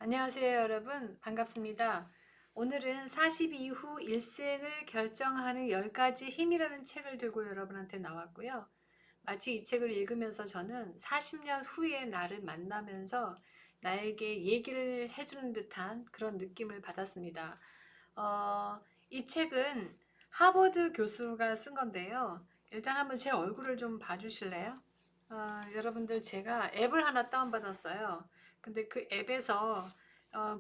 안녕하세요, 여러분. 반갑습니다. 오늘은 40 이후 일생을 결정하는 10가지 힘이라는 책을 들고 여러분한테 나왔고요. 마치 이 책을 읽으면서 저는 40년 후의 나를 만나면서 나에게 얘기를 해주는 듯한 그런 느낌을 받았습니다. 이 책은 하버드 교수가 쓴 건데요. 일단 한번 제 얼굴을 좀 봐주실래요? 여러분들 제가 앱을 하나 다운받았어요. 근데 그 앱에서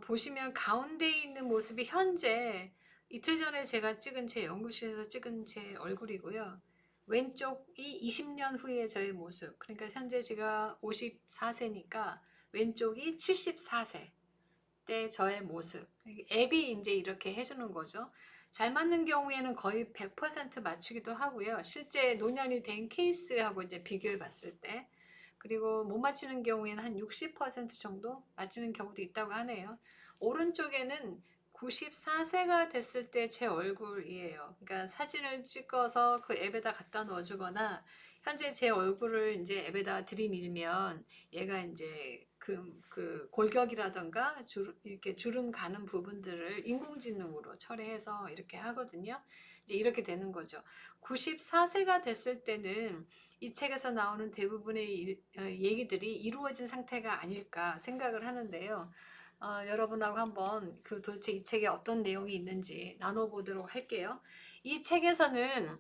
보시면 가운데 있는 모습이 현재 이틀 전에 제가 찍은 제 연구실에서 찍은 제 얼굴이고요. 왼쪽이 20년 후의 저의 모습. 그러니까 현재 제가 54세니까 왼쪽이 74세 때 저의 모습. 앱이 이제 이렇게 해주는 거죠. 잘 맞는 경우에는 거의 100% 맞추기도 하고요. 실제 노년이 된 케이스하고 이제 비교해 봤을 때. 그리고 못 맞추는 경우에는 한 60% 정도 맞추는 경우도 있다고 하네요. 오른쪽에는 94세가 됐을 때 제 얼굴이에요. 그러니까 사진을 찍어서 그 앱에다 갖다 넣어주거나 현재 제 얼굴을 이제 앱에다 들이밀면 얘가 이제 그 골격이라던가 이렇게 주름 가는 부분들을 인공지능으로 처리해서 이렇게 하거든요. 이제 이렇게 되는 거죠. 94세가 됐을 때는 이 책에서 나오는 대부분의 얘기들이 이루어진 상태가 아닐까 생각을 하는데요. 여러분하고 한번 그 도대체 이 책에 어떤 내용이 있는지 나눠보도록 할게요. 이 책에서는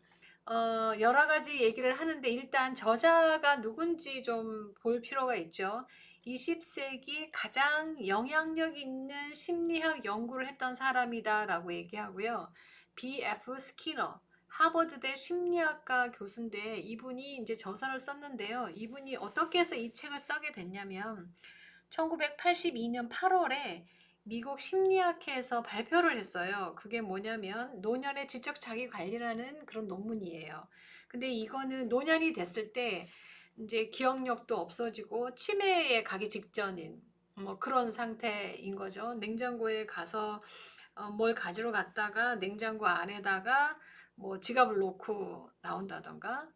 여러 가지 얘기를 하는데 일단 저자가 누군지 좀 볼 필요가 있죠. 20세기 가장 영향력 있는 심리학 연구를 했던 사람이다 라고 얘기하고요. B.F. 스키너, 하버드대 심리학과 교수인데 이분이 이제 저서를 썼는데요. 이분이 어떻게 해서 이 책을 쓰게 됐냐면 1982년 8월에 미국 심리학회에서 발표를 했어요. 그게 뭐냐면 노년의 지적 자기 관리라는 그런 논문이에요. 근데 이거는 노년이 됐을 때 이제 기억력도 없어지고 치매에 가기 직전인 뭐 그런 상태인 거죠. 냉장고에 가서 뭘 가지러 갔다가 냉장고 안에다가 뭐 지갑을 놓고 나온다던가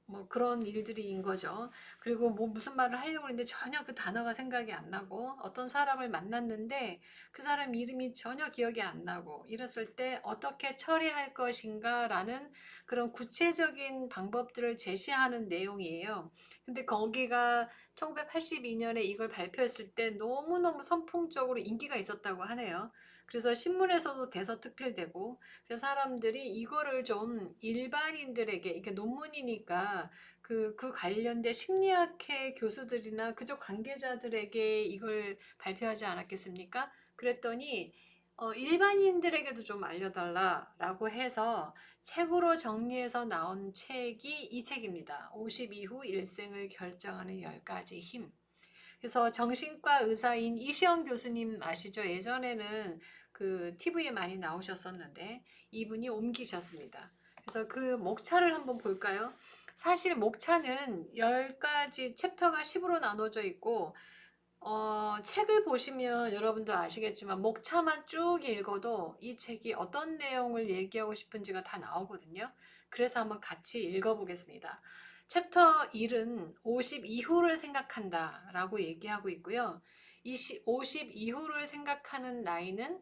뭐 그런 일들이인 거죠. 그리고 뭐 무슨 말을 하려고 했는데 전혀 그 단어가 생각이 안 나고 어떤 사람을 만났는데 그 사람 이름이 전혀 기억이 안 나고 이랬을 때 어떻게 처리할 것인가 라는 그런 구체적인 방법들을 제시하는 내용이에요. 근데 거기가 1982년에 이걸 발표했을 때 너무너무 선풍적으로 인기가 있었다고 하네요. 그래서 신문에서도 대서특필되고 그래서 사람들이 이거를 좀 일반인들에게 이게 논문이니까 그 관련된 심리학회 교수들이나 그쪽 관계자들에게 이걸 발표하지 않았겠습니까? 그랬더니 일반인들에게도 좀 알려달라라고 해서 책으로 정리해서 나온 책이 이 책입니다. 50 이후 일생을 결정하는 10가지 힘. 그래서 정신과 의사인 이시영 교수님 아시죠? 예전에는 그 TV에 많이 나오셨었는데 이분이 옮기셨습니다. 그래서 그 목차를 한번 볼까요? 사실 목차는 10가지 챕터가 10으로 나눠져 있고 책을 보시면 여러분도 아시겠지만 목차만 쭉 읽어도 이 책이 어떤 내용을 얘기하고 싶은지가 다 나오거든요. 그래서 한번 같이 읽어보겠습니다. 챕터 1은 50 이후를 생각한다 라고 얘기하고 있고요. 50 이후를 생각하는 나이는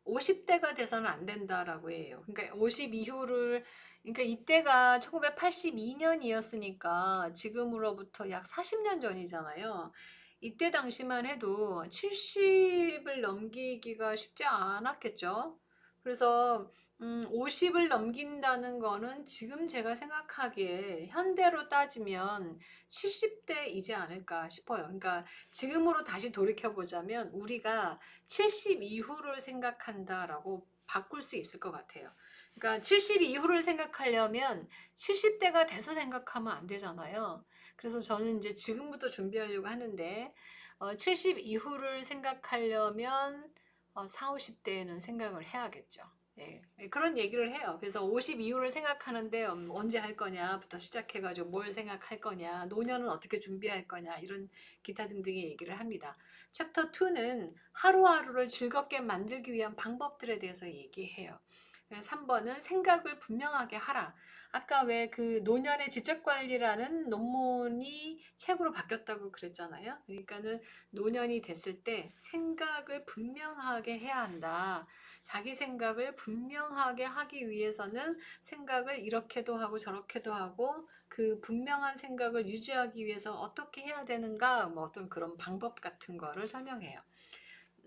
50대가 돼서는 안 된다라고 해요. 그러니까 50 이후를, 그러니까 이때가 1982년이었으니까 지금으로부터 약 40년 전이잖아요. 이때 당시만 해도 70을 넘기기가 쉽지 않았겠죠. 그래서 50을 넘긴다는 거는 지금 제가 생각하기에 현대로 따지면 70대이지 않을까 싶어요. 그러니까 지금으로 다시 돌이켜 보자면 우리가 70 이후를 생각한다라고 바꿀 수 있을 것 같아요. 그러니까 70 이후를 생각하려면 70대가 돼서 생각하면 안 되잖아요. 그래서 저는 이제 지금부터 준비하려고 하는데 70 이후를 생각하려면 4, 50대에는 생각을 해야겠죠. 예, 그런 얘기를 해요. 그래서 50 이후를 생각하는데 언제 할 거냐부터 시작해가지고 뭘 생각할 거냐, 노년은 어떻게 준비할 거냐, 이런 기타 등등의 얘기를 합니다. 챕터 2는 하루하루를 즐겁게 만들기 위한 방법들에 대해서 얘기해요. 3번은 생각을 분명하게 하라. 아까 왜 그 노년의 지적관리라는 논문이 책으로 바뀌었다고 그랬잖아요. 그러니까는 노년이 됐을 때 생각을 분명하게 해야 한다. 자기 생각을 분명하게 하기 위해서는 생각을 이렇게도 하고 저렇게도 하고 그 분명한 생각을 유지하기 위해서 어떻게 해야 되는가, 뭐 어떤 그런 방법 같은 거를 설명해요.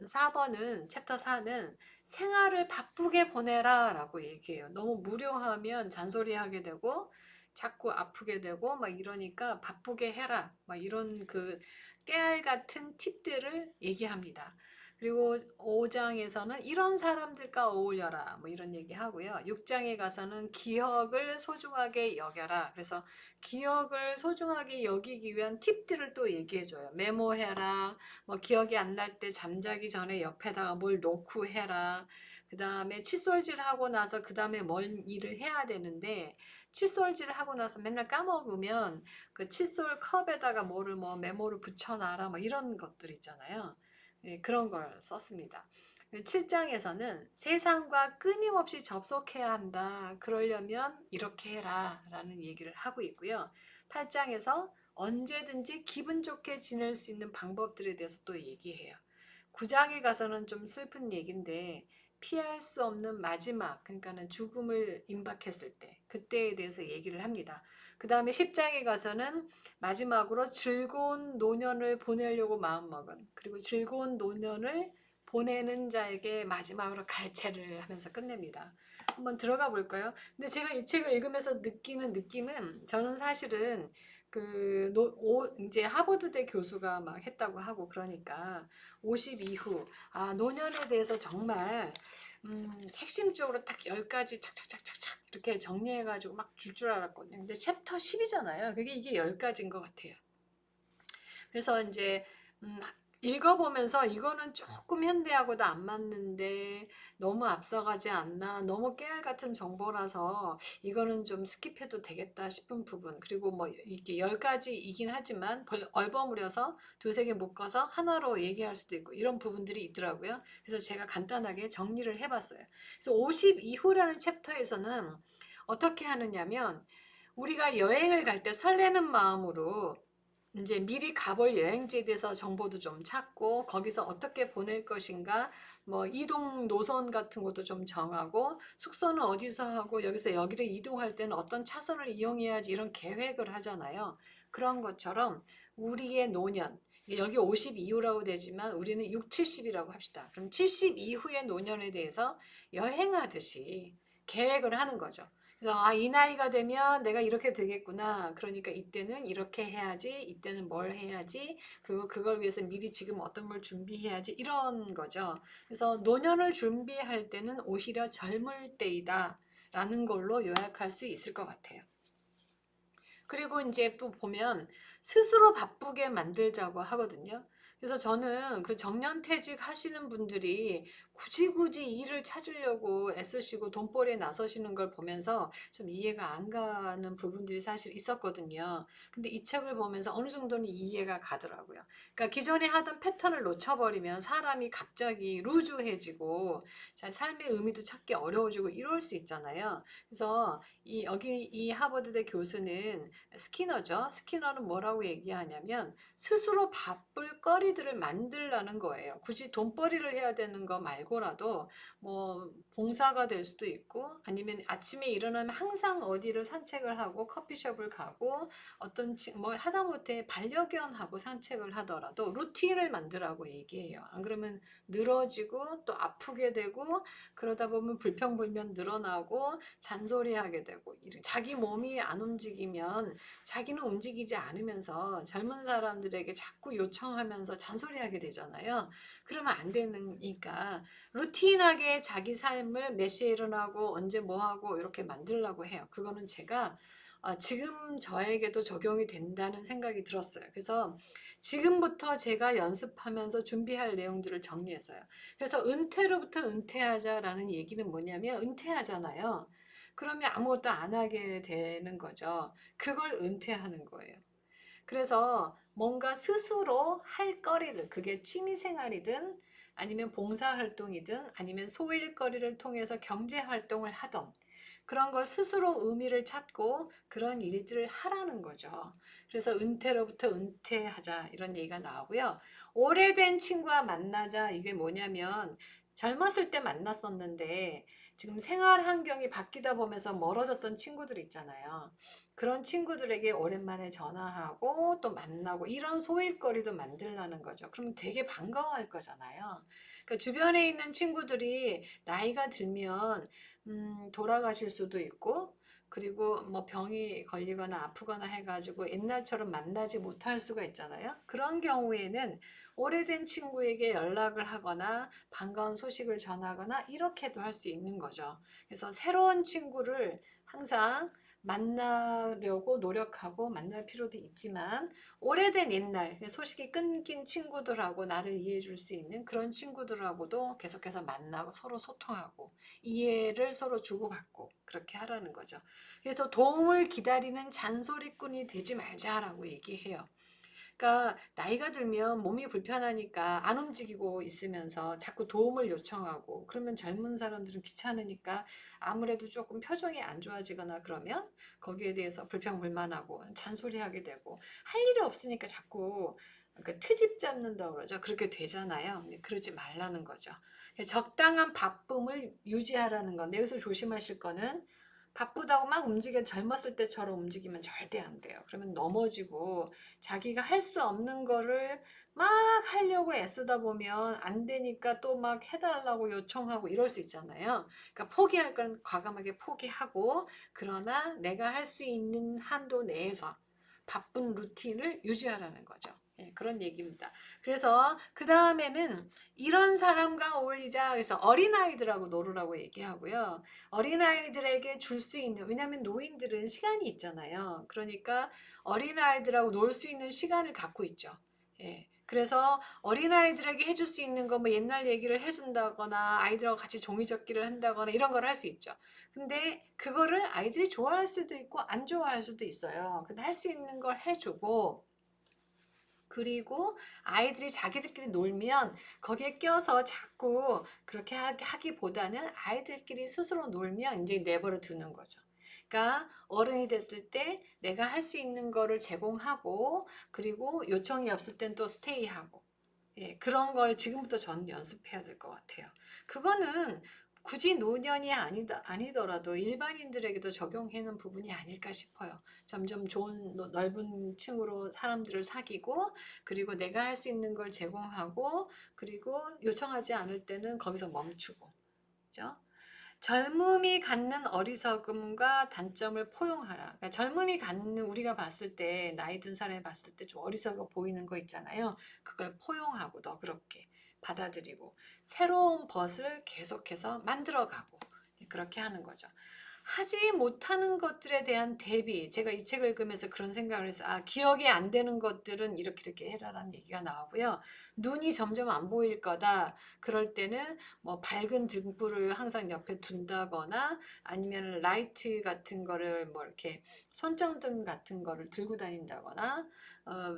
4번은 챕터 4는 생활을 바쁘게 보내라 라고 얘기해요. 너무 무료하면 잔소리하게 되고 자꾸 아프게 되고 막 이러니까 바쁘게 해라 막 이런 그 깨알 같은 팁들을 얘기합니다. 그리고 5장에서는 이런 사람들과 어울려라 뭐 이런 얘기 하고요. 6장에 가서는 기억을 소중하게 여겨라. 그래서 기억을 소중하게 여기기 위한 팁들을 또 얘기해줘요. 메모해라. 뭐 기억이 안 날 때 잠자기 전에 옆에다가 뭘 놓고 해라. 그 다음에 칫솔질 하고 나서 그 다음에 뭔 일을 해야 되는데 칫솔질 하고 나서 맨날 까먹으면 그 칫솔 컵에다가 뭐를 뭐 메모를 붙여놔라 뭐 이런 것들 있잖아요. 예, 그런 걸 썼습니다. 7장에서는 세상과 끊임없이 접속해야 한다. 그러려면 이렇게 해라 라는 얘기를 하고 있고요. 8장에서 언제든지 기분 좋게 지낼 수 있는 방법들에 대해서 또 얘기해요. 9장에 가서는 좀 슬픈 얘기인데 피할 수 없는 마지막, 그러니까는 죽음을 임박했을 때, 그때에 대해서 얘기를 합니다. 그 다음에 10장에 가서는 마지막으로 즐거운 노년을 보내려고 마음먹은, 그리고 즐거운 노년을 보내는 자에게 마지막으로 갈채를 하면서 끝냅니다. 한번 들어가 볼까요? 근데 제가 이 책을 읽으면서 느끼는 느낌은 저는 사실은 이제 하버드대 교수가 막 했다고 하고 그러니까 50 이후 노년에 대해서 정말 핵심적으로 딱 10가지 착착착착착 이렇게 정리해가지고 막 줄 알았거든요. 근데 챕터 10이잖아요. 그게 이게 10가지인 것 같아요. 그래서 이제 읽어보면서 이거는 조금 현대하고도 안 맞는데 너무 앞서가지 않나, 너무 깨알 같은 정보라서 이거는 좀 스킵해도 되겠다 싶은 부분, 그리고 뭐 이게 10가지이긴 하지만 얼버무려서 두세 개 묶어서 하나로 얘기할 수도 있고 이런 부분들이 있더라고요. 그래서 제가 간단하게 정리를 해봤어요. 그래서 50 이후라는 챕터에서는 어떻게 하느냐면 우리가 여행을 갈 때 설레는 마음으로 이제 미리 가볼 여행지에 대해서 정보도 좀 찾고 거기서 어떻게 보낼 것인가, 뭐 이동 노선 같은 것도 좀 정하고 숙소는 어디서 하고 여기서 여기를 이동할 때는 어떤 차선을 이용해야지 이런 계획을 하잖아요. 그런 것처럼 우리의 노년, 여기 50 이후라고 되지만 우리는 6, 70이라고 합시다. 그럼 70 이후의 노년에 대해서 여행하듯이 계획을 하는 거죠. 그래서 이 나이가 되면 내가 이렇게 되겠구나. 그러니까 이때는 이렇게 해야지. 이때는 뭘 해야지. 그리고 그걸 위해서 미리 지금 어떤 걸 준비해야지. 이런 거죠. 그래서 노년을 준비할 때는 오히려 젊을 때이다. 라는 걸로 요약할 수 있을 것 같아요. 그리고 이제 또 보면 스스로 바쁘게 만들자고 하거든요. 그래서 저는 그 정년퇴직 하시는 분들이 굳이 일을 찾으려고 애쓰시고 돈벌이에 나서시는 걸 보면서 좀 이해가 안 가는 부분들이 사실 있었거든요. 근데 이 책을 보면서 어느 정도는 이해가 가더라고요. 그러니까 기존에 하던 패턴을 놓쳐버리면 사람이 갑자기 루즈해지고 삶의 의미도 찾기 어려워지고 이럴 수 있잖아요. 그래서 여기 이 하버드대 교수는 스키너죠. 스키너는 뭐라고 얘기하냐면 스스로 바쁠 거리들을 만들라는 거예요. 굳이 돈벌이를 해야 되는 거 말고라도 뭐 봉사가 될 수도 있고 아니면 아침에 일어나면 항상 어디를 산책을 하고 커피숍을 가고 뭐 하다못해 반려견하고 산책을 하더라도 루틴을 만들라고 얘기해요. 안 그러면 늘어지고 또 아프게 되고 그러다 보면 불평불만 늘어나고 잔소리하게 되고 자기 몸이 안 움직이면 자기는 움직이지 않으면서 젊은 사람들에게 자꾸 요청하면서 잔소리하게 되잖아요. 그러면 안 되니까 루틴하게 자기 삶을 몇 시에 일어나고 언제 뭐 하고 이렇게 만들려고 해요. 그거는 제가 지금 저에게도 적용이 된다는 생각이 들었어요. 그래서 지금부터 제가 연습하면서 준비할 내용들을 정리했어요. 그래서 은퇴로부터 은퇴하자라는 얘기는 뭐냐면 은퇴하잖아요. 그러면 아무것도 안 하게 되는 거죠. 그걸 은퇴하는 거예요. 그래서 뭔가 스스로 할 거리를, 그게 취미생활이든 아니면 봉사활동이든 아니면 소일거리를 통해서 경제활동을 하던 그런 걸 스스로 의미를 찾고 그런 일들을 하라는 거죠. 그래서 은퇴로부터 은퇴하자 이런 얘기가 나오고요. 오래된 친구와 만나자, 이게 뭐냐면 젊었을 때 만났었는데 지금 생활 환경이 바뀌다 보면서 멀어졌던 친구들 있잖아요. 그런 친구들에게 오랜만에 전화하고 또 만나고 이런 소일거리도 만들라는 거죠. 그러면 되게 반가워할 거잖아요. 그러니까 주변에 있는 친구들이 나이가 들면 돌아가실 수도 있고, 그리고 뭐 병이 걸리거나 아프거나 해가지고 옛날처럼 만나지 못할 수가 있잖아요. 그런 경우에는 오래된 친구에게 연락을 하거나 반가운 소식을 전하거나 이렇게도 할 수 있는 거죠. 그래서 새로운 친구를 항상 만나려고 노력하고 만날 필요도 있지만 오래된 옛날 소식이 끊긴 친구들하고 나를 이해해 줄 수 있는 그런 친구들하고도 계속해서 만나고 서로 소통하고 이해를 서로 주고받고 그렇게 하라는 거죠. 그래서 도움을 기다리는 잔소리꾼이 되지 말자라고 얘기해요. 그러니까 나이가 들면 몸이 불편하니까 안 움직이고 있으면서 자꾸 도움을 요청하고 그러면 젊은 사람들은 귀찮으니까 아무래도 조금 표정이 안 좋아지거나 그러면 거기에 대해서 불평불만하고 잔소리하게 되고 할 일이 없으니까 자꾸 그 트집 잡는다고 그러죠. 그렇게 되잖아요. 근데 그러지 말라는 거죠. 적당한 바쁨을 유지하라는 건데 여기서 조심하실 거는 바쁘다고 막 움직여 젊었을 때처럼 움직이면 절대 안 돼요. 그러면 넘어지고 자기가 할 수 없는 거를 막 하려고 애쓰다 보면 안 되니까 또 막 해달라고 요청하고 이럴 수 있잖아요. 그러니까 포기할 건 과감하게 포기하고 그러나 내가 할 수 있는 한도 내에서 바쁜 루틴을 유지하라는 거죠. 예, 그런 얘기입니다. 그래서 그 다음에는 이런 사람과 어울리자. 그래서 어린아이들하고 놀으라고 얘기하고요. 어린아이들에게 줄 수 있는, 왜냐하면 노인들은 시간이 있잖아요. 그러니까 어린아이들하고 놀 수 있는 시간을 갖고 있죠. 예. 그래서 어린아이들에게 해줄 수 있는 거, 뭐 옛날 얘기를 해준다거나 아이들하고 같이 종이접기를 한다거나 이런 걸 할 수 있죠. 근데 그거를 아이들이 좋아할 수도 있고 안 좋아할 수도 있어요. 근데 할 수 있는 걸 해주고 그리고 아이들이 자기들끼리 놀면 거기에 껴서 자꾸 그렇게 하기보다는 아이들끼리 스스로 놀면 이제 내버려 두는 거죠. 그러니까 어른이 됐을 때 내가 할 수 있는 거를 제공하고 그리고 요청이 없을 땐 또 스테이하고 예, 그런 걸 지금부터 저는 연습해야 될 것 같아요. 그거는 굳이 노년이 아니더라도 일반인들에게도 적용하는 부분이 아닐까 싶어요. 점점 좋은 넓은 층으로 사람들을 사귀고 그리고 내가 할 수 있는 걸 제공하고 그리고 요청하지 않을 때는 거기서 멈추고 그죠? 젊음이 갖는 어리석음과 단점을 포용하라. 그러니까 젊음이 갖는 우리가 봤을 때 나이 든 사람이 봤을 때 좀 어리석어 보이는 거 있잖아요. 그걸 포용하고 너그럽게 받아들이고 새로운 벗을 계속해서 만들어가고 그렇게 하는 거죠. 하지 못하는 것들에 대한 대비, 제가 이 책을 읽으면서 그런 생각을 해서 기억이 안 되는 것들은 이렇게 해라라는 얘기가 나오고요. 눈이 점점 안 보일 거다. 그럴 때는 뭐 밝은 등불을 항상 옆에 둔다거나 아니면 라이트 같은 거를 뭐 이렇게 손전등 같은 거를 들고 다닌다거나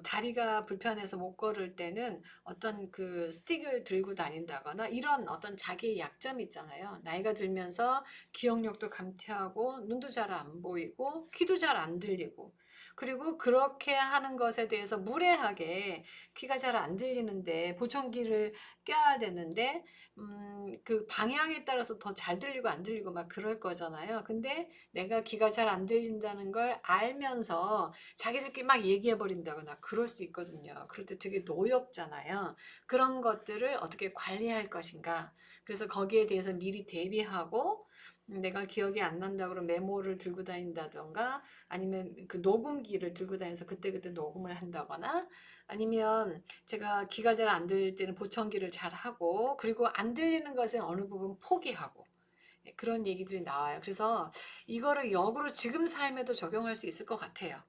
다리가 불편해서 못 걸을 때는 어떤 그 스틱을 들고 다닌다거나 이런 어떤 자기의 약점이 있잖아요. 나이가 들면서 기억력도 감퇴하고 눈도 잘 안 보이고 귀도 잘 안 들리고 그리고 그렇게 하는 것에 대해서 무례하게 귀가 잘 안 들리는데 보청기를 껴야 되는데 그 방향에 따라서 더 잘 들리고 안 들리고 막 그럴 거잖아요. 근데 내가 귀가 잘 안 들린다는 걸 알면서 자기들끼리 막 얘기해 버린다거나 그럴 수 있거든요. 그럴 때 되게 노엽잖아요. 그런 것들을 어떻게 관리할 것인가. 그래서 거기에 대해서 미리 대비하고 내가 기억이 안 난다 그러면 메모를 들고 다닌다던가 아니면 그 녹음기를 들고 다니면서 그때그때 녹음을 한다거나 아니면 제가 귀가 잘 안 들릴 때는 보청기를 잘 하고 그리고 안 들리는 것은 어느 부분 포기하고 예, 그런 얘기들이 나와요. 그래서 이거를 역으로 지금 삶에도 적용할 수 있을 것 같아요.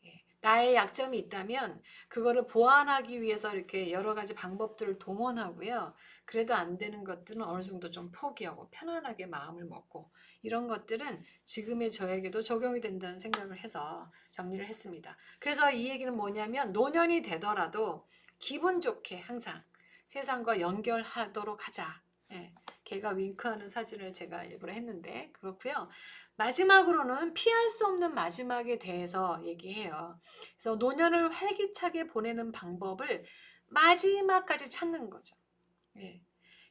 예, 나의 약점이 있다면 그거를 보완하기 위해서 이렇게 여러 가지 방법들을 동원하고요. 그래도 안 되는 것들은 어느 정도 좀 포기하고 편안하게 마음을 먹고 이런 것들은 지금의 저에게도 적용이 된다는 생각을 해서 정리를 했습니다. 그래서 이 얘기는 뭐냐면 노년이 되더라도 기분 좋게 항상 세상과 연결하도록 하자. 예, 걔가 윙크하는 사진을 제가 일부러 했는데 그렇고요. 마지막으로는 피할 수 없는 마지막에 대해서 얘기해요. 그래서 노년을 활기차게 보내는 방법을 마지막까지 찾는 거죠. 예.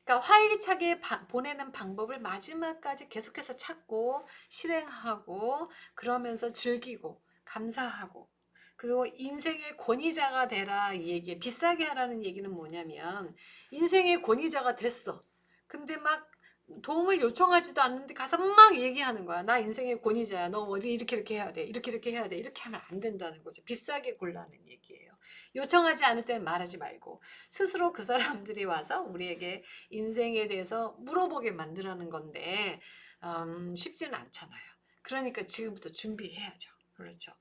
그러니까 활기차게 보내는 방법을 마지막까지 계속해서 찾고 실행하고 그러면서 즐기고 감사하고 그리고 인생의 권위자가 되라 이 얘기 비싸게 하라는 얘기는 뭐냐면 인생의 권위자가 됐어. 근데 막 도움을 요청하지도 않는데 가서 막 얘기하는 거야. 나 인생의 권위자야. 너 어디 이렇게 해야 돼. 이렇게 해야 돼. 이렇게 하면 안 된다는 거죠. 비싸게 굴라는 얘기예요. 요청하지 않을 때는 말하지 말고 스스로 그 사람들이 와서 우리에게 인생에 대해서 물어보게 만드는 건데 쉽지는 않잖아요. 그러니까 지금부터 준비해야죠. 그렇죠.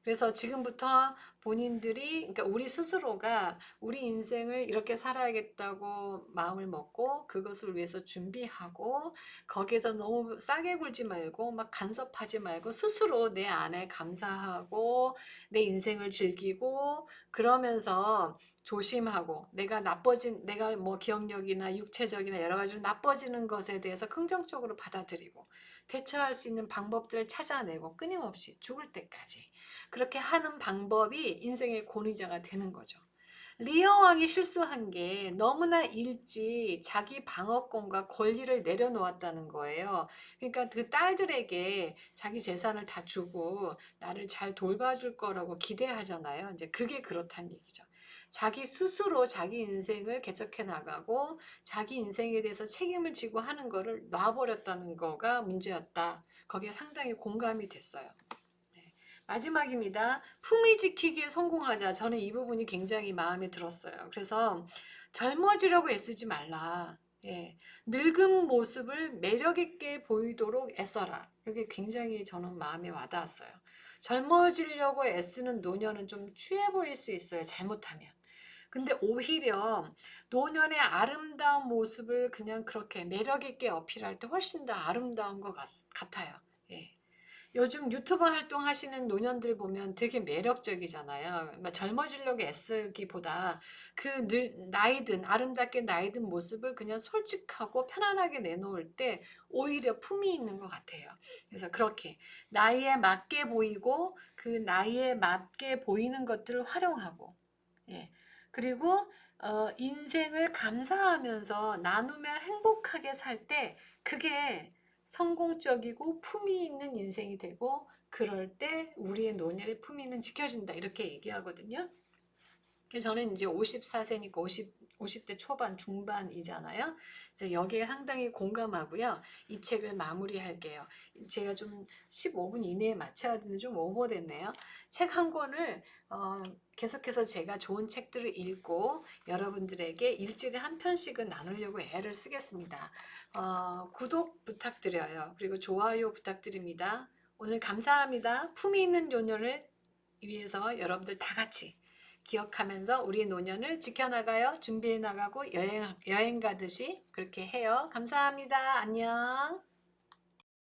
그래서 지금부터 본인들이, 그러니까 우리 스스로가 우리 인생을 이렇게 살아야겠다고 마음을 먹고 그것을 위해서 준비하고 거기에서 너무 싸게 굴지 말고 막 간섭하지 말고 스스로 내 안에 감사하고 내 인생을 즐기고 그러면서 조심하고 내가 뭐 기억력이나 육체적이나 여러 가지로 나빠지는 것에 대해서 긍정적으로 받아들이고 대처할 수 있는 방법들을 찾아내고 끊임없이 죽을 때까지 그렇게 하는 방법이 인생의 권위자가 되는 거죠. 리어 왕이 실수한 게 너무나 일찍 자기 방어권과 권리를 내려놓았다는 거예요. 그러니까 그 딸들에게 자기 재산을 다 주고 나를 잘 돌봐줄 거라고 기대하잖아요. 이제 그게 그렇다는 얘기죠. 자기 스스로 자기 인생을 개척해 나가고 자기 인생에 대해서 책임을 지고 하는 거를 놔버렸다는 거가 문제였다. 거기에 상당히 공감이 됐어요. 네. 마지막입니다. 품위 지키기에 성공하자. 저는 이 부분이 굉장히 마음에 들었어요. 그래서 젊어지려고 애쓰지 말라. 예. 늙은 모습을 매력 있게 보이도록 애써라. 이게 굉장히 저는 마음에 와닿았어요. 젊어지려고 애쓰는 노년은 좀 취해 보일 수 있어요. 잘못하면. 근데 오히려 노년의 아름다운 모습을 그냥 그렇게 매력 있게 어필할 때 훨씬 더 아름다운 것 같아요. 예. 요즘 유튜버 활동하시는 노년들 보면 되게 매력적이잖아요. 젊어지려고 애쓰기보다 나이든 아름답게 나이든 모습을 그냥 솔직하고 편안하게 내놓을 때 오히려 품이 있는 것 같아요. 그래서 그렇게 나이에 맞게 보이고 그 나이에 맞게 보이는 것들을 활용하고 예. 그리고 인생을 감사하면서 나누며 행복하게 살 때 그게 성공적이고 품위 있는 인생이 되고 그럴 때 우리의 노년의 품위는 지켜진다 이렇게 얘기하거든요. 그래서 저는 이제 54세니까 50대 초반 중반이잖아요. 그래서 여기에 상당히 공감하고요. 이 책을 마무리할게요. 제가 좀 15분 이내에 맞춰야 되는데 좀 오버됐네요. 책 한 권을 계속해서 제가 좋은 책들을 읽고 여러분들에게 일주일에 한 편씩은 나누려고 애를 쓰겠습니다. 구독 부탁드려요. 그리고 좋아요 부탁드립니다. 오늘 감사합니다. 품위 있는 노년을 위해서 여러분들 다 같이 기억하면서 우리 노년을 지켜나가요. 준비해 나가고 여행 가듯이 그렇게 해요. 감사합니다. 안녕.